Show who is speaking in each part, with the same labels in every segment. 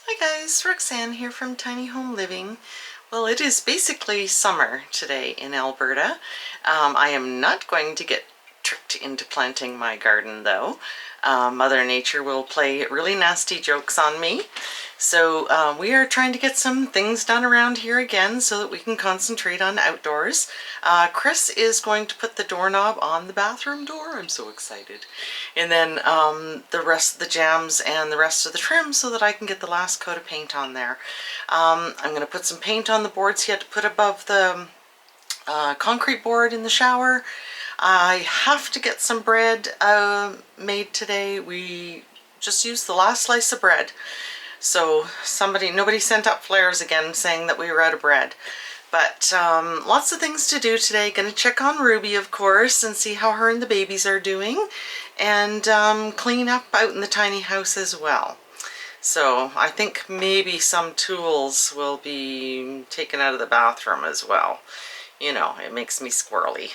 Speaker 1: Hi guys, Roxanne here from Tiny Home Living. Well, it is basically summer today in Alberta. I am not going to get tricked into planting my garden though. Mother Nature will play really nasty jokes on me. So we are trying to get some things done around here again so that we can concentrate on outdoors. Chris is going to put the doorknob on the bathroom door. I'm so excited. And then the rest of the jams and the rest of the trim so that I can get the last coat of paint on there. I'm going to put some paint on the boards he had to put above the concrete board in the shower. I have to get some bread made today. We just used the last slice of bread. So nobody sent up flares again saying that we were out of bread. But lots of things to do today. Gonna check on Ruby, of course, and see how her and the babies are doing. And clean up out in the tiny house as well. So I think maybe some tools will be taken out of the bathroom as well. You know, it makes me squirrely.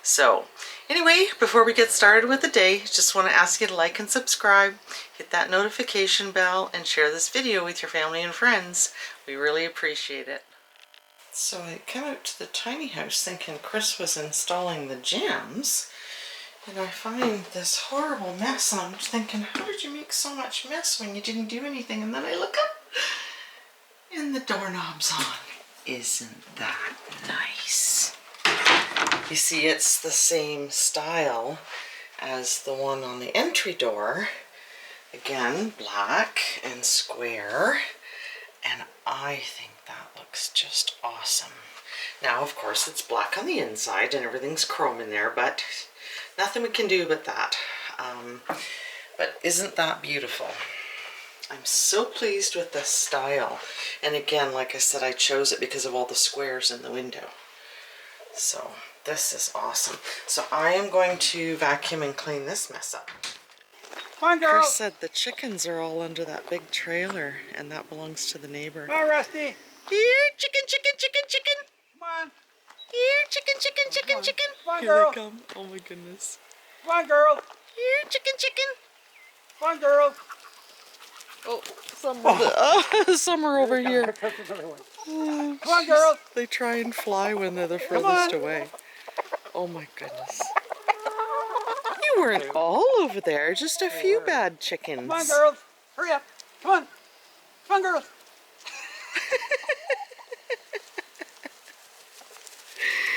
Speaker 1: So anyway, before we get started with the day, just want to ask you to like and subscribe, hit that notification bell, and share this video with your family and friends. We really appreciate it. So I came out to the tiny house thinking Chris was installing the jams, and I find this horrible mess, and I'm thinking, how did you make so much mess when you didn't do anything? And then I look up, and the doorknob's on. Isn't that nice? You see, it's the same style as the one on the entry door. Again, black and square, and I think that looks just awesome. Now, of course, it's black on the inside and everything's chrome in there, but nothing we can do but that. But isn't that beautiful? I'm so pleased with this style. And again, like I said, I chose it because of all the squares in the window. So this is awesome. So I am going to vacuum and clean this mess up.
Speaker 2: Come on, girl.
Speaker 1: Chris said the chickens are all under that big trailer, and that belongs to the neighbor.
Speaker 2: Come on, Rusty.
Speaker 1: Here, chicken, chicken, chicken, chicken.
Speaker 2: Come on.
Speaker 1: Here, chicken, chicken, chicken, chicken.
Speaker 2: Come on,
Speaker 1: Here
Speaker 2: girl.
Speaker 1: they come. Oh my goodness.
Speaker 2: Come on, girl.
Speaker 1: Here, chicken, chicken.
Speaker 2: Come on, girl.
Speaker 1: Oh, some are over here.
Speaker 2: Come on, girl.
Speaker 1: They try and fly when they're the furthest away. Oh my goodness. You weren't all over there, just a few bad chickens.
Speaker 2: Come on, girls. Hurry up. Come on. Come on, girls.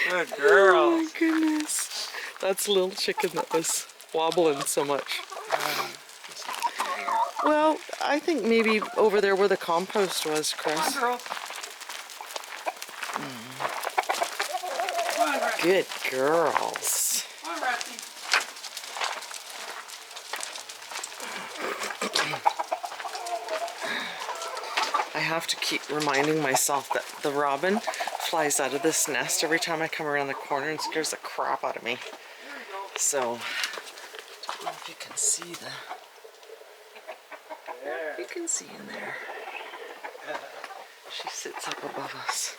Speaker 2: Good girl.
Speaker 1: Oh my goodness. That's a little chicken that was wobbling so much. Well, I think maybe over there where the compost was, Chris.
Speaker 2: Come on, girl. Come on, Rusty.
Speaker 1: Good girls.
Speaker 2: Come on, Rusty.
Speaker 1: I have to keep reminding myself that the robin flies out of this nest every time I come around the corner and scares the crap out of me. So, I don't know if you can see you can see in there. She sits up above us.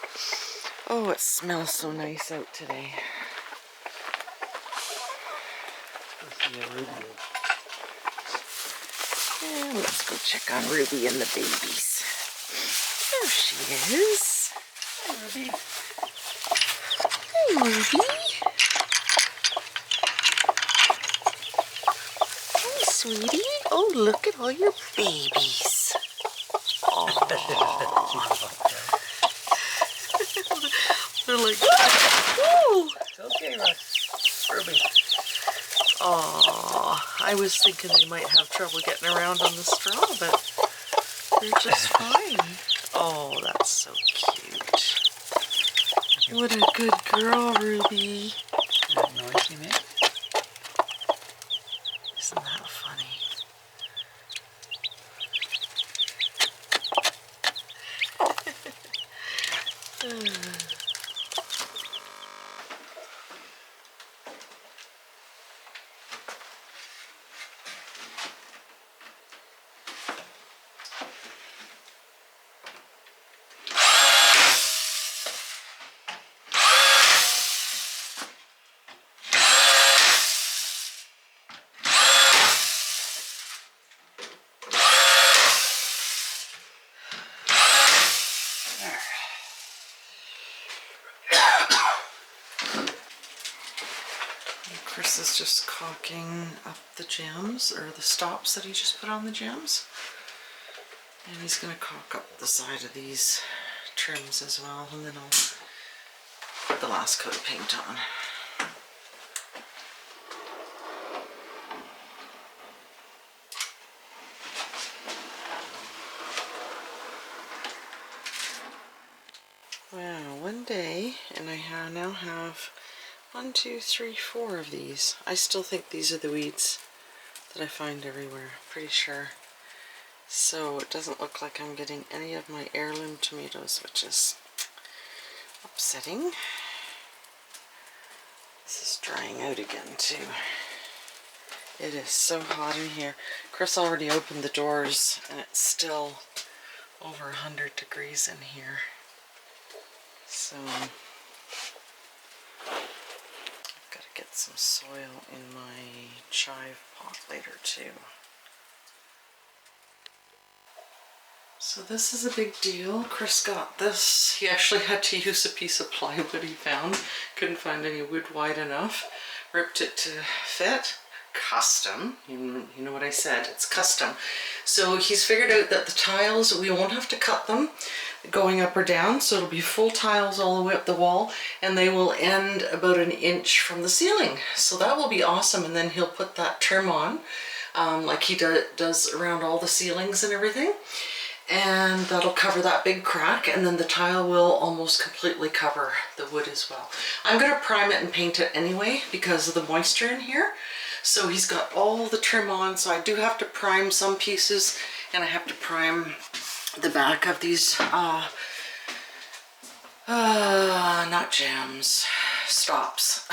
Speaker 1: Oh, it smells so nice out today. And let's go check on Ruby and the babies. There she is.
Speaker 2: Hi, Ruby.
Speaker 1: Hey, Ruby. Hey, sweetie. Oh, look at all your babies. Aww. They're like, woo!
Speaker 2: It's okay, Russ. Ruby.
Speaker 1: Aw, I was thinking they might have trouble getting around on the straw, but they're just fine. Oh, that's so cute. What a good girl, Ruby.
Speaker 2: That noise you made?
Speaker 1: Isn't that funny? Chris is just caulking up the gems, or the stops that he just put on the gems. And he's going to caulk up the side of these trims as well, and then I'll put the last coat of paint on. Wow, one day, and I now have 1, 2, 3, 4 of these. I still think these are the weeds that I find everywhere, pretty sure. So it doesn't look like I'm getting any of my heirloom tomatoes, which is upsetting. This is drying out again too. It is so hot in here. Chris already opened the doors and it's still over 100 degrees in here. So I've got to get some soil in my chive pot later too. So this is a big deal. Chris got this. He actually had to use a piece of plywood he found. Couldn't find any wood wide enough. Ripped it to fit. Custom. You know what I said. It's custom. So he's figured out that the tiles, we won't have to cut them going up or down. So it'll be full tiles all the way up the wall. And they will end about 1 inch from the ceiling. So that will be awesome. And then he'll put that trim on like he does around all the ceilings and everything. And that'll cover that big crack, and then the tile will almost completely cover the wood as well. I'm going to prime it and paint it anyway because of the moisture in here. So he's got all the trim on, so I do have to prime some pieces, and I have to prime the back of these not jams, stops.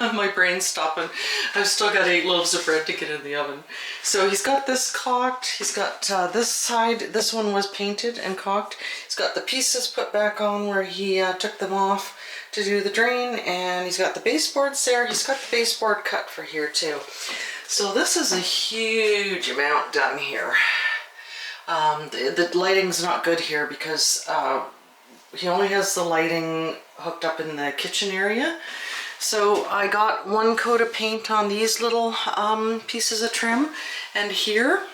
Speaker 1: My brain's stopping. I've still got 8 loaves of bread to get in the oven. So he's got this caulked. He's got this side. This one was painted and caulked. He's got the pieces put back on where he took them off to do the drain, and he's got the baseboards there. He's got the baseboard cut for here too. So this is a huge amount done here. The lighting's not good here because he only has the lighting hooked up in the kitchen area. So I got 1 coat of paint on these little pieces of trim and here.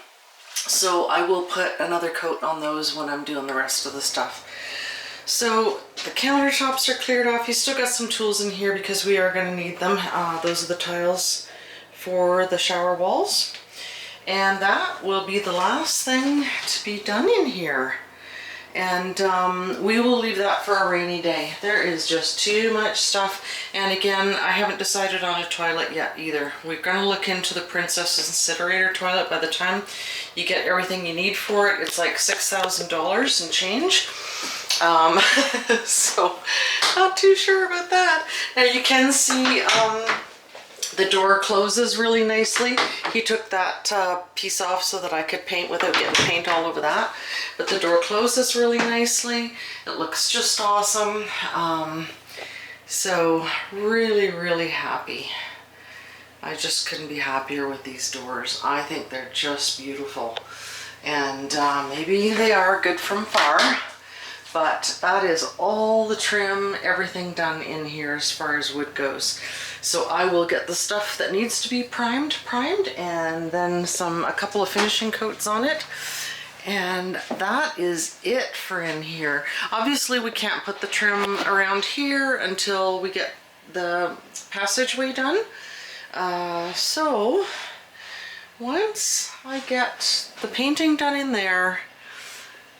Speaker 1: So I will put another coat on those when I'm doing the rest of the stuff. So the countertops are cleared off. He's still got some tools in here because we are going to need them. Those are the tiles for the shower walls. And that will be the last thing to be done in here. And we will leave that for a rainy day. There is just too much stuff. And again, I haven't decided on a toilet yet either. We're going to look into the Princess Incinerator toilet. By the time you get everything you need for it, it's like $6,000 and change. So not too sure about that. Now you can see the door closes really nicely. He took that piece off so that I could paint without getting paint all over that. But the door closes really nicely. It looks just awesome. So really, really happy. I just couldn't be happier with these doors. I think they're just beautiful. And maybe they are good from far. But that is all the trim, everything done in here as far as wood goes. So I will get the stuff that needs to be primed, and then a couple of finishing coats on it. And that is it for in here. Obviously we can't put the trim around here until we get the passageway done. So once I get the painting done in there,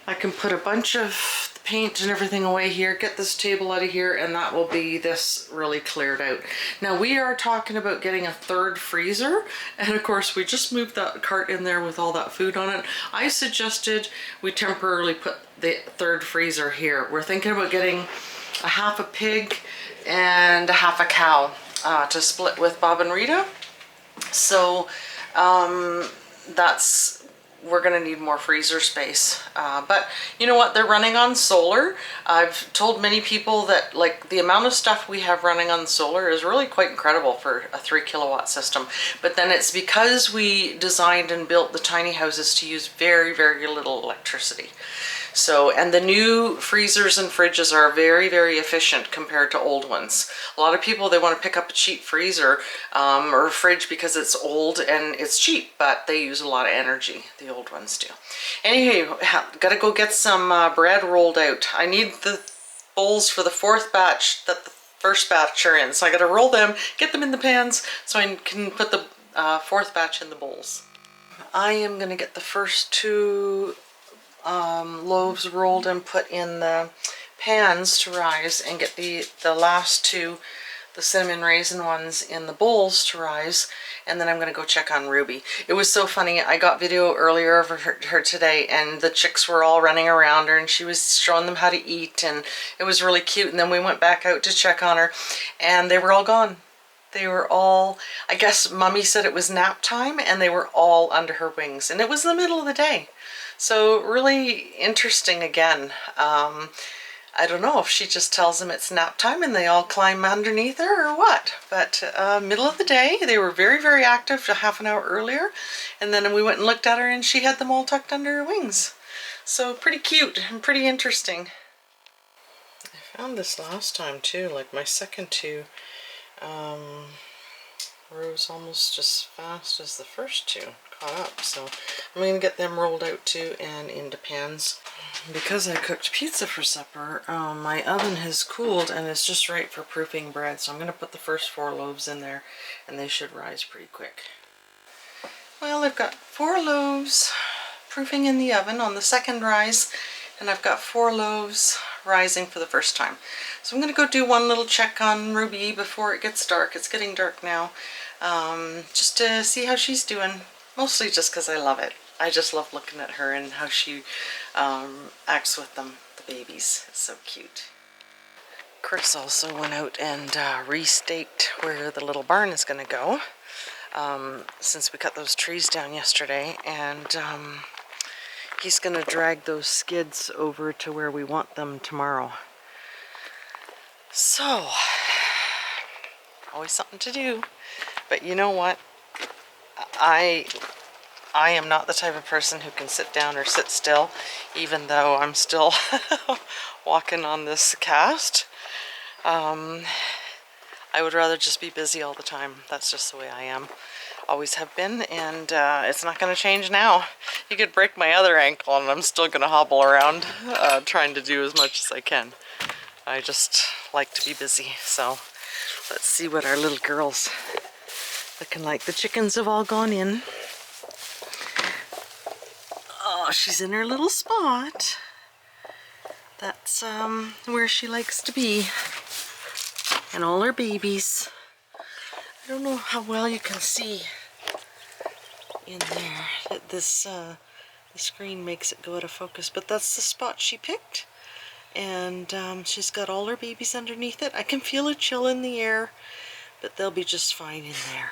Speaker 1: I can put a bunch of paint and everything away here, get this table out of here, and that will be this really cleared out. Now we are talking about getting a 3rd freezer, and of course we just moved that cart in there with all that food on it. I suggested we temporarily put the 3rd freezer here. We're thinking about getting a half a pig and a half a cow to split with Bob and Rita. So we're going to need more freezer space. But you know what? They're running on solar. I've told many people that like the amount of stuff we have running on solar is really quite incredible for a 3 kilowatt system. But then it's because we designed and built the tiny houses to use very, very little electricity. So, and the new freezers and fridges are very, very efficient compared to old ones. A lot of people, they want to pick up a cheap freezer or a fridge because it's old and it's cheap, but they use a lot of energy, the old ones do. Anyway, gotta go get some bread rolled out. I need the bowls for the fourth batch that the first batch are in. So I gotta roll them, get them in the pans so I can put the fourth batch in the bowls. I am gonna get the first two loaves rolled and put in the pans to rise, and get the last two, the cinnamon raisin ones, in the bowls to rise, and then I'm going to go check on Ruby. It was so funny, I got video earlier of her today, and the chicks were all running around her and she was showing them how to eat, and it was really cute. And then we went back out to check on her and they were all gone. They were all, I guess Mummy said it was nap time, and they were all under her wings, and it was in the middle of the day. So really interesting again. I don't know if she just tells them it's nap time and they all climb underneath her or what, but middle of the day, they were very, very active a half an hour earlier, and then we went and looked at her and she had them all tucked under her wings. So pretty cute and pretty interesting. I found this last time too, like my second two rose almost as fast as the first two caught up, so I'm going to get them rolled out too and into pans. Because I cooked pizza for supper, my oven has cooled and it's just right for proofing bread, so I'm going to put the first 4 loaves in there and they should rise pretty quick. Well, I've got 4 loaves proofing in the oven on the second rise, and I've got 4 loaves rising for the first time. So I'm going to go do one little check on Ruby before it gets dark. It's getting dark now, just to see how she's doing. Mostly just because I love it. I just love looking at her and how she acts with them, the babies. It's so cute. Chris also went out and restaked where the little barn is going to go, since we cut those trees down yesterday, and he's going to drag those skids over to where we want them tomorrow. So, always something to do. But you know what? I am not the type of person who can sit down or sit still, even though I'm still walking on this cast. I would rather just be busy all the time. That's just the way I am. Always have been, and it's not going to change now. You could break my other ankle and I'm still going to hobble around trying to do as much as I can. I just like to be busy. So let's see what our little girl's looking like. The chickens have all gone in. Oh, she's in her little spot. That's where she likes to be. And all her babies. I don't know how well you can see in there. This the screen makes it go out of focus, but that's the spot she picked. And she's got all her babies underneath it. I can feel a chill in the air, but they'll be just fine in there.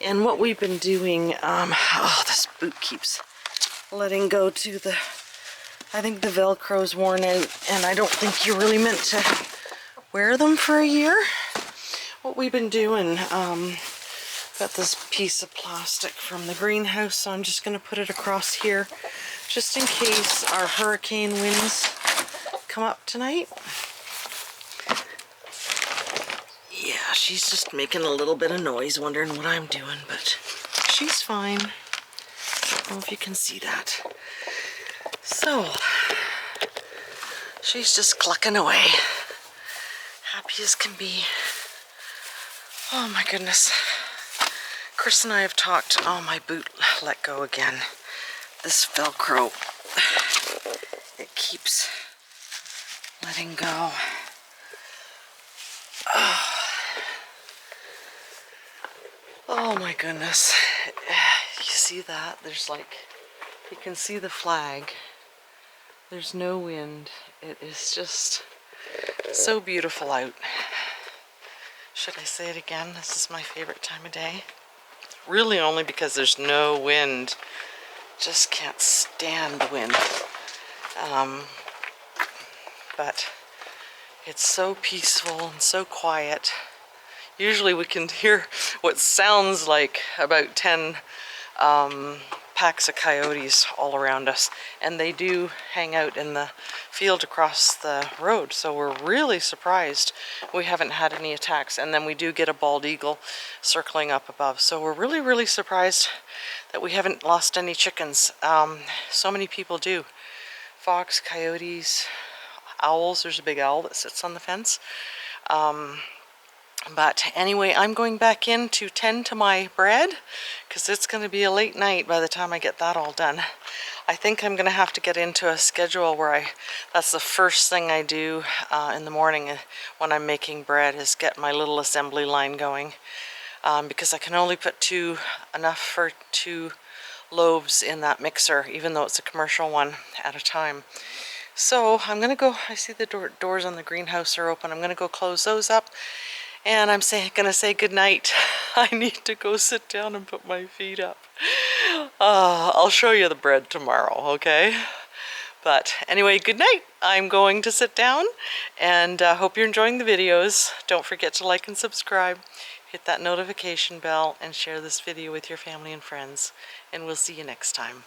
Speaker 1: And what we've been doing, oh, this boot keeps letting go to the, I think the Velcro's worn out, and I don't think you're really meant to wear them for a year. What we've been doing, got this piece of plastic from the greenhouse, so I'm just going to put it across here, just in case our hurricane winds come up tonight. Yeah, she's just making a little bit of noise, wondering what I'm doing, but she's fine. I don't know if you can see that. So, she's just clucking away. Happy as can be. Oh my goodness. Chris and I have talked. Oh, my boot let go again. This Velcro, it keeps letting go. Oh my goodness. You see that? There's like, you can see the flag. There's no wind. It is just so beautiful out. Should I say it again? This is my favorite time of day. Really only because there's no wind. Just can't stand the wind. But it's so peaceful and so quiet. Usually we can hear what sounds like about 10 packs of coyotes all around us, and they do hang out in the field across the road, so we're really surprised we haven't had any attacks. And then we do get a bald eagle circling up above, so we're really surprised that we haven't lost any chickens. So many people do. Fox, coyotes, owls. There's a big owl that sits on the fence. But anyway, I'm going back in to tend to my bread because it's going to be a late night by the time I get that all done. I think I'm going to have to get into a schedule where that's the first thing I do in the morning when I'm making bread, is get my little assembly line going, because I can only put enough for 2 loaves in that mixer, even though it's a commercial one, at a time. So I'm going to go, I see the doors on the greenhouse are open. I'm going to go close those up. And I'm gonna say goodnight. I need to go sit down and put my feet up. I'll show you the bread tomorrow, okay? But anyway, good night. I'm going to sit down, and hope you're enjoying the videos. Don't forget to like and subscribe. Hit that notification bell and share this video with your family and friends. And we'll see you next time.